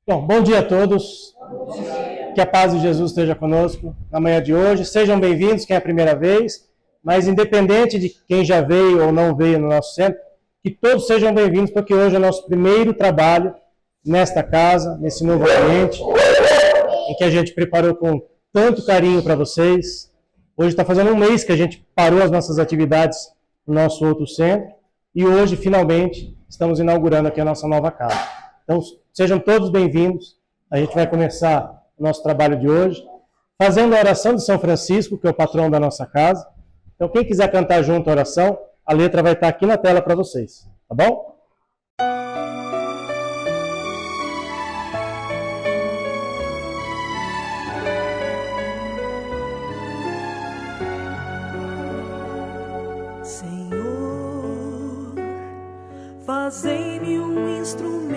Bom dia a todos. Que a paz de Jesus esteja conosco na manhã de hoje. Sejam bem-vindos, quem é a primeira vez, mas independente de quem já veio ou não veio no nosso centro, que todos sejam bem-vindos, porque hoje é o nosso primeiro trabalho nesta casa, nesse novo ambiente, em que a gente preparou com tanto carinho para vocês. Hoje está fazendo um mês que a gente parou as nossas atividades no nosso outro centro, e hoje, finalmente, estamos inaugurando aqui a nossa nova casa. Então, sejam todos bem-vindos. A gente vai começar o nosso trabalho de hoje fazendo a oração de São Francisco, que é o patrão da nossa casa. Então, quem quiser cantar junto a oração, a letra vai estar aqui na tela para vocês, tá bom? Senhor, fazei-me um instrumento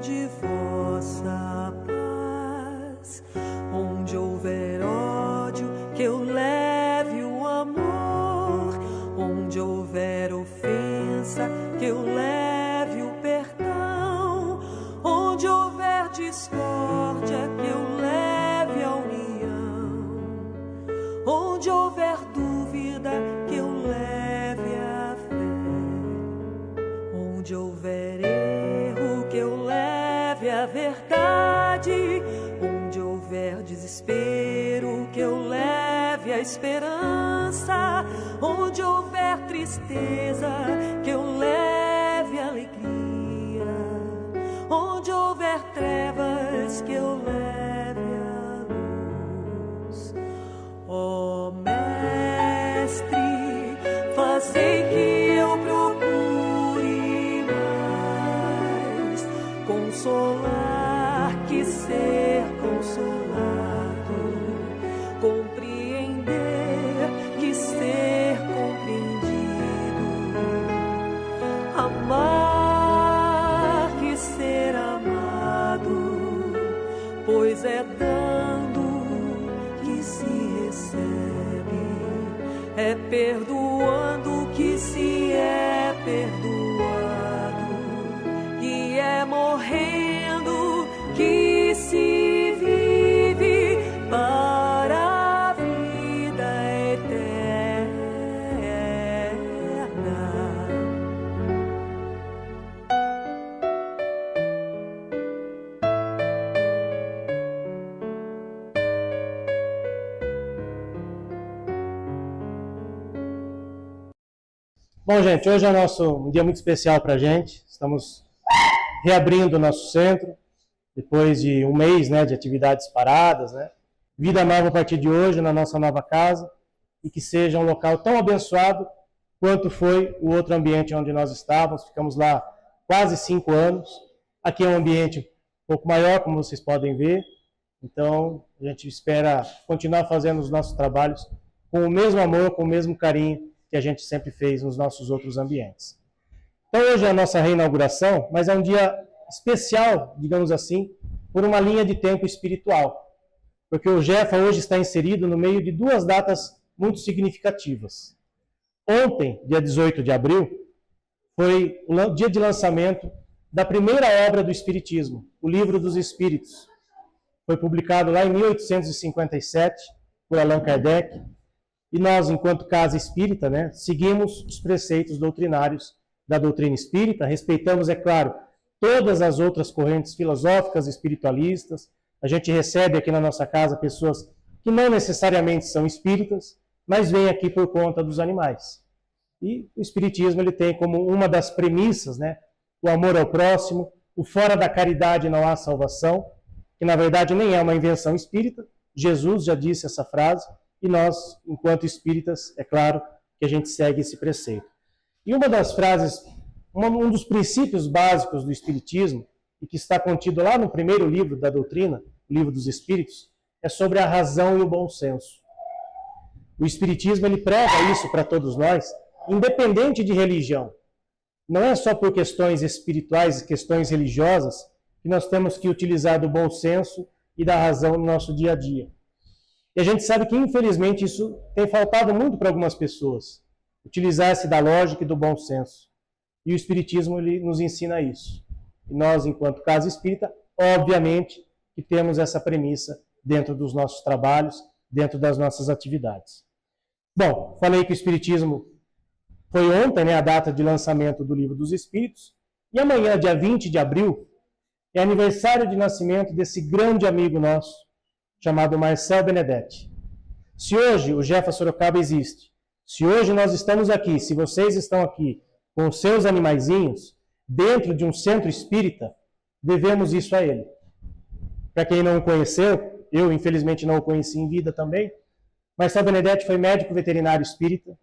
de vossa paz. Onde houver ódio, que eu leve o amor. Onde houver ofensa, que eu leve o perdão. Onde houver discórdia, que eu leve a união. Onde houver dúvida, que eu leve a fé. Onde houver erro, que eu leve a verdade. Onde houver desespero, que eu leve a esperança. Onde houver tristeza, que eu leve a alegria. Onde houver trevas, que eu leve a luz. Ó Mestre, fazei que eu procure mais consolar que ser consolado, compreender que ser compreendido, amar que ser amado, pois é dando que se recebe, é perdoando que se é perdoado, e é morrendo que se vive para a vida eterna. Bom, gente, hoje é um dia muito especial para a gente. Estamos reabrindo o nosso centro, depois de um mês, de atividades paradas, Vida nova a partir de hoje na nossa nova casa, e que seja um local tão abençoado quanto foi o outro ambiente onde nós estávamos. Ficamos lá quase 5 anos. Aqui é um ambiente um pouco maior, como vocês podem ver. Então, a gente espera continuar fazendo os nossos trabalhos com o mesmo amor, com o mesmo carinho que a gente sempre fez nos nossos outros ambientes. Então, hoje é a nossa reinauguração, mas é um dia especial, digamos assim, por uma linha de tempo espiritual. Porque o Jefa hoje está inserido no meio de 2 datas muito significativas. Ontem, dia 18 de abril, foi o dia de lançamento da primeira obra do Espiritismo, o Livro dos Espíritos. Foi publicado lá em 1857 por Allan Kardec. E nós, enquanto casa espírita, seguimos os preceitos doutrinários da doutrina espírita, respeitamos, é claro, todas as outras correntes filosóficas espiritualistas. A gente recebe aqui na nossa casa pessoas que não necessariamente são espíritas, mas vêm aqui por conta dos animais. E o espiritismo ele tem como uma das premissas, o amor ao próximo, o fora da caridade não há salvação, que na verdade nem é uma invenção espírita. Jesus já disse essa frase, e nós, enquanto espíritas, é claro que a gente segue esse preceito. E uma das frases, um dos princípios básicos do espiritismo, e que está contido lá no primeiro livro da doutrina, o Livro dos Espíritos, é sobre a razão e o bom senso. O espiritismo ele prega isso para todos nós, independente de religião. Não é só por questões espirituais e questões religiosas que nós temos que utilizar do bom senso e da razão no nosso dia a dia. E a gente sabe que, infelizmente, isso tem faltado muito para algumas pessoas. Utilizar-se da lógica e do bom senso. E o Espiritismo ele nos ensina isso. E nós, enquanto casa espírita, obviamente que temos essa premissa dentro dos nossos trabalhos, dentro das nossas atividades. Bom, falei que o Espiritismo foi ontem, né, a data de lançamento do Livro dos Espíritos, e amanhã, dia 20 de abril, é aniversário de nascimento desse grande amigo nosso, chamado Marcel Benedetti. Se hoje o Jefa Sorocaba existe, se hoje nós estamos aqui, se vocês estão aqui com os seus animaizinhos, dentro de um centro espírita, devemos isso a ele. Para quem não o conheceu, eu infelizmente não o conheci em vida também, Marcel Benedetti foi médico veterinário espírita,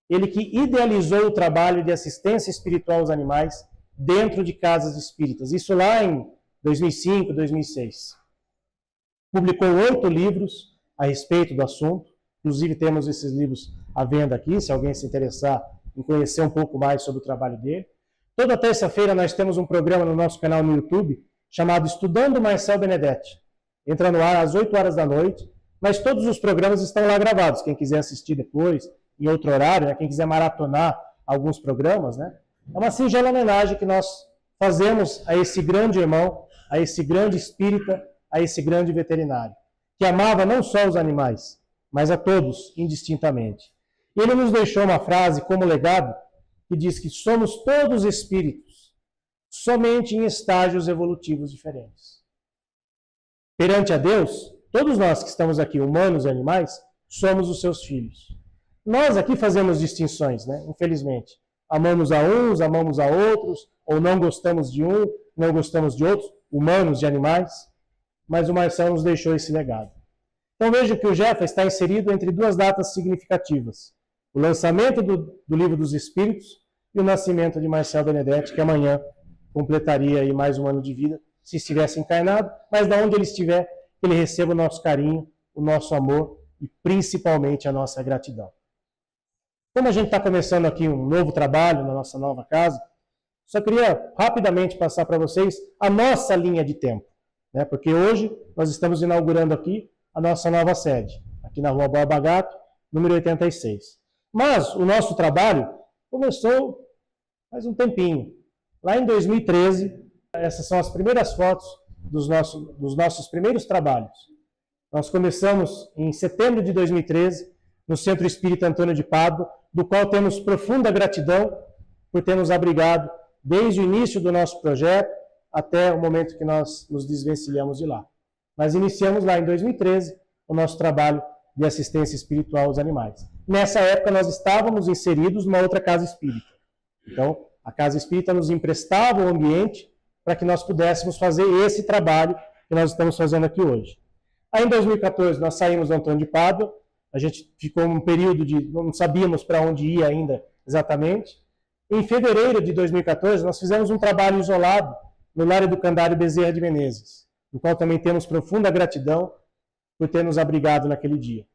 ele que idealizou o trabalho de assistência espiritual aos animais dentro de casas espíritas, isso lá em 2005, 2006. Publicou 8 livros a respeito do assunto, inclusive temos esses livros à venda aqui, se alguém se interessar em conhecer um pouco mais sobre o trabalho dele. Toda terça-feira nós temos um programa no nosso canal no YouTube, chamado Estudando Marcel Benedetti. Entra no ar às 8 horas da noite, mas todos os programas estão lá gravados. Quem quiser assistir depois, em outro horário, né? Quem quiser maratonar alguns programas, né? É uma singela homenagem que nós fazemos a esse grande irmão, a esse grande espírita, a esse grande veterinário, que amava não só os animais, mas a todos, indistintamente. E ele nos deixou uma frase como legado, que diz que somos todos espíritos, somente em estágios evolutivos diferentes. Perante a Deus, todos nós que estamos aqui, humanos e animais, somos os seus filhos. Nós aqui fazemos distinções, né? Infelizmente. Amamos a uns, amamos a outros, ou não gostamos de um, não gostamos de outros, humanos e animais, mas o Marcel nos deixou esse legado. Então veja que o Jefa está inserido entre duas datas significativas. O lançamento do Livro dos Espíritos e o nascimento de Marcel Benedetti, que amanhã completaria aí mais um ano de vida, se estivesse encarnado, mas de onde ele estiver, que ele receba o nosso carinho, o nosso amor e principalmente a nossa gratidão. Como a gente está começando aqui um novo trabalho na nossa nova casa, só queria rapidamente passar para vocês a nossa linha de tempo, né? Porque hoje nós estamos inaugurando aqui a nossa nova sede, aqui na Rua Borba Gato, número 86. Mas o nosso trabalho começou faz um tempinho. Lá em 2013, essas são as primeiras fotos dos nossos primeiros trabalhos. Nós começamos em setembro de 2013, no Centro Espírita Antônio de Pádua, do qual temos profunda gratidão por ter nos abrigado desde o início do nosso projeto até o momento que nós nos desvencilhamos de lá. Mas iniciamos lá em 2013 o nosso trabalho de assistência espiritual aos animais. Nessa época nós estávamos inseridos numa outra casa espírita. Então, a casa espírita nos emprestava o ambiente para que nós pudéssemos fazer esse trabalho que nós estamos fazendo aqui hoje. Aí em 2014 nós saímos do Antônio de Pádua, a gente ficou um período de... não sabíamos para onde ia ainda exatamente. Em fevereiro de 2014 nós fizemos um trabalho isolado no Lar Educandário Bezerra de Menezes, no qual também temos profunda gratidão por ter nos abrigado naquele dia.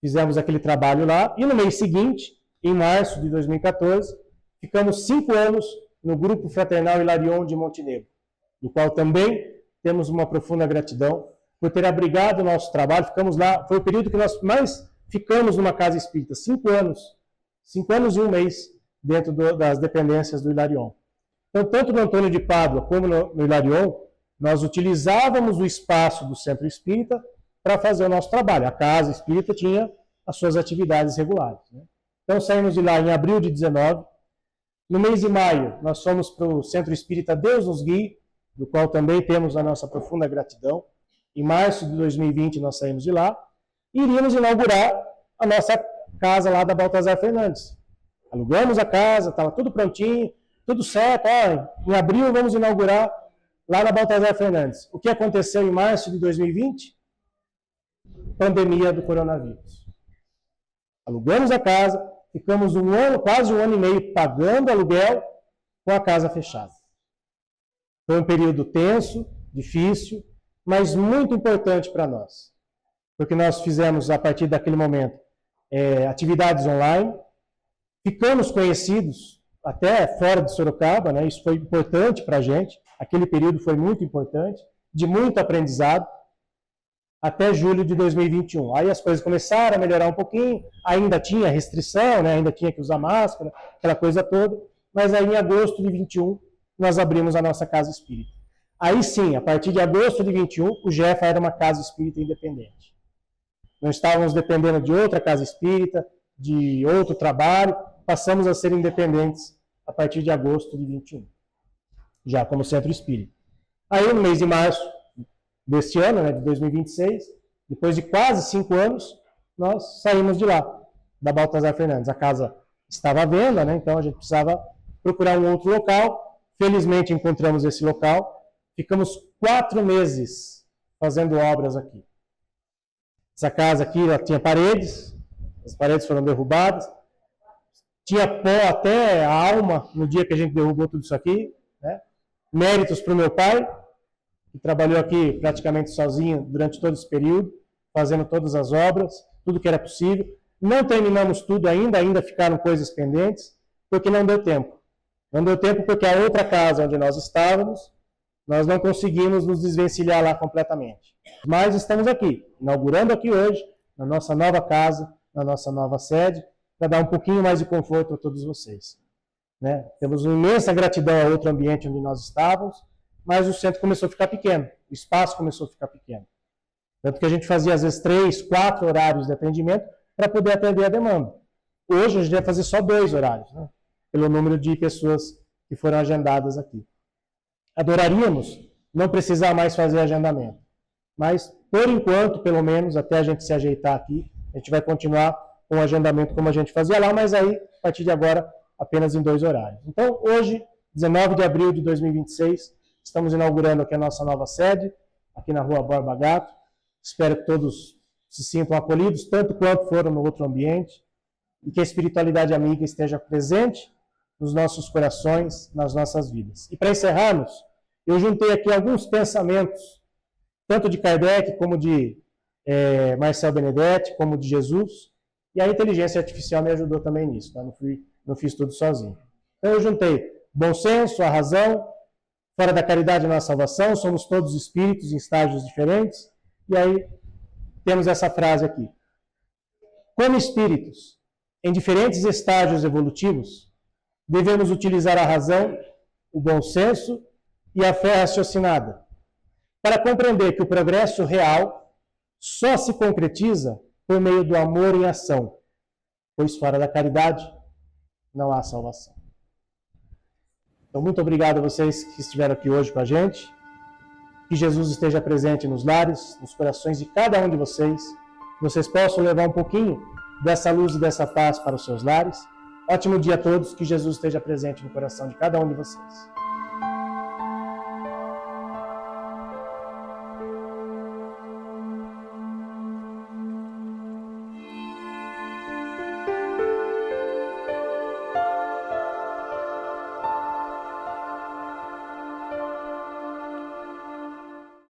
Fizemos aquele trabalho lá e no mês seguinte, em março de 2014, ficamos 5 anos no Grupo Fraternal Hilarion de Montenegro, do qual também temos uma profunda gratidão por ter abrigado o nosso trabalho. Ficamos lá, foi o período que nós mais ficamos numa casa espírita, 5 anos. 5 anos e 1 mês dentro das dependências do Hilarion. Então, tanto no Antônio de Pádua como no Hilarion, nós utilizávamos o espaço do Centro Espírita para fazer o nosso trabalho. A casa espírita tinha as suas atividades regulares, né? Então, saímos de lá em abril de 19. No mês de maio, nós fomos para o Centro Espírita Deus nos Guie, do qual também temos a nossa profunda gratidão. Em março de 2020, nós saímos de lá e iríamos inaugurar a nossa casa lá da Baltazar Fernandes. Alugamos a casa, estava tudo prontinho, tudo certo. Em abril vamos inaugurar lá na Baltazar Fernandes. O que aconteceu em março de 2020? Pandemia do coronavírus. Alugamos a casa, ficamos um ano, quase um ano e meio pagando aluguel com a casa fechada. Foi um período tenso, difícil, mas muito importante para nós. Porque nós fizemos, a partir daquele momento, atividades online, ficamos conhecidos até fora de Sorocaba, né? Isso foi importante para a gente, aquele período foi muito importante, de muito aprendizado, até julho de 2021. Aí as coisas começaram a melhorar um pouquinho, ainda tinha restrição, né? Ainda tinha que usar máscara, aquela coisa toda, mas aí em agosto de 21 nós abrimos a nossa casa espírita. Aí sim, a partir de agosto de 21, o Jefa era uma casa espírita independente. Não estávamos dependendo de outra casa espírita, de outro trabalho, passamos a ser independentes a partir de agosto de 21, já como centro espírita. Aí no mês de março deste ano, né, de 2026, depois de quase 5 anos, nós saímos de lá, da Baltazar Fernandes. A casa estava à venda, né, então a gente precisava procurar um outro local. Felizmente encontramos esse local. Ficamos 4 meses fazendo obras aqui. Essa casa aqui ela tinha paredes, as paredes foram derrubadas, tinha pó até a alma no dia que a gente derrubou tudo isso aqui, né? Méritos para o meu pai, que trabalhou aqui praticamente sozinho durante todo esse período, fazendo todas as obras, tudo que era possível. Não terminamos tudo ainda ficaram coisas pendentes, porque não deu tempo. Não deu tempo porque a outra casa onde nós estávamos, nós não conseguimos nos desvencilhar lá completamente. Mas estamos aqui, inaugurando aqui hoje, na nossa nova casa, na nossa nova sede, para dar um pouquinho mais de conforto a todos vocês. Né? Temos uma imensa gratidão ao outro ambiente onde nós estávamos, mas o centro começou a ficar pequeno, o espaço começou a ficar pequeno. Tanto que a gente fazia às vezes 3, 4 horários de atendimento para poder atender a demanda. Hoje a gente vai fazer só 2 horários, né? Pelo número de pessoas que foram agendadas aqui. Adoraríamos não precisar mais fazer agendamento, mas por enquanto, pelo menos, até a gente se ajeitar aqui, a gente vai continuar com o agendamento como a gente fazia lá, mas aí, a partir de agora, apenas em 2 horários. Então, hoje, 19 de abril de 2026, estamos inaugurando aqui a nossa nova sede, aqui na Rua Borba Gato. Espero que todos se sintam acolhidos, tanto quanto foram no outro ambiente, e que a espiritualidade amiga esteja presente nos nossos corações, nas nossas vidas. E para encerrarmos, eu juntei aqui alguns pensamentos, tanto de Kardec, como de Marcel Benedetti, como de Jesus, e a inteligência artificial me ajudou também nisso, tá? Não fiz tudo sozinho. Então eu juntei bom senso, a razão, fora da caridade não há salvação, somos todos espíritos em estágios diferentes, e aí temos essa frase aqui. Como espíritos, em diferentes estágios evolutivos, devemos utilizar a razão, o bom senso e a fé raciocinada, para compreender que o progresso real só se concretiza por meio do amor em ação, pois fora da caridade não há salvação. Então, muito obrigado a vocês que estiveram aqui hoje com a gente. Que Jesus esteja presente nos lares, nos corações de cada um de vocês. Que vocês possam levar um pouquinho dessa luz e dessa paz para os seus lares. Ótimo dia a todos. Que Jesus esteja presente no coração de cada um de vocês.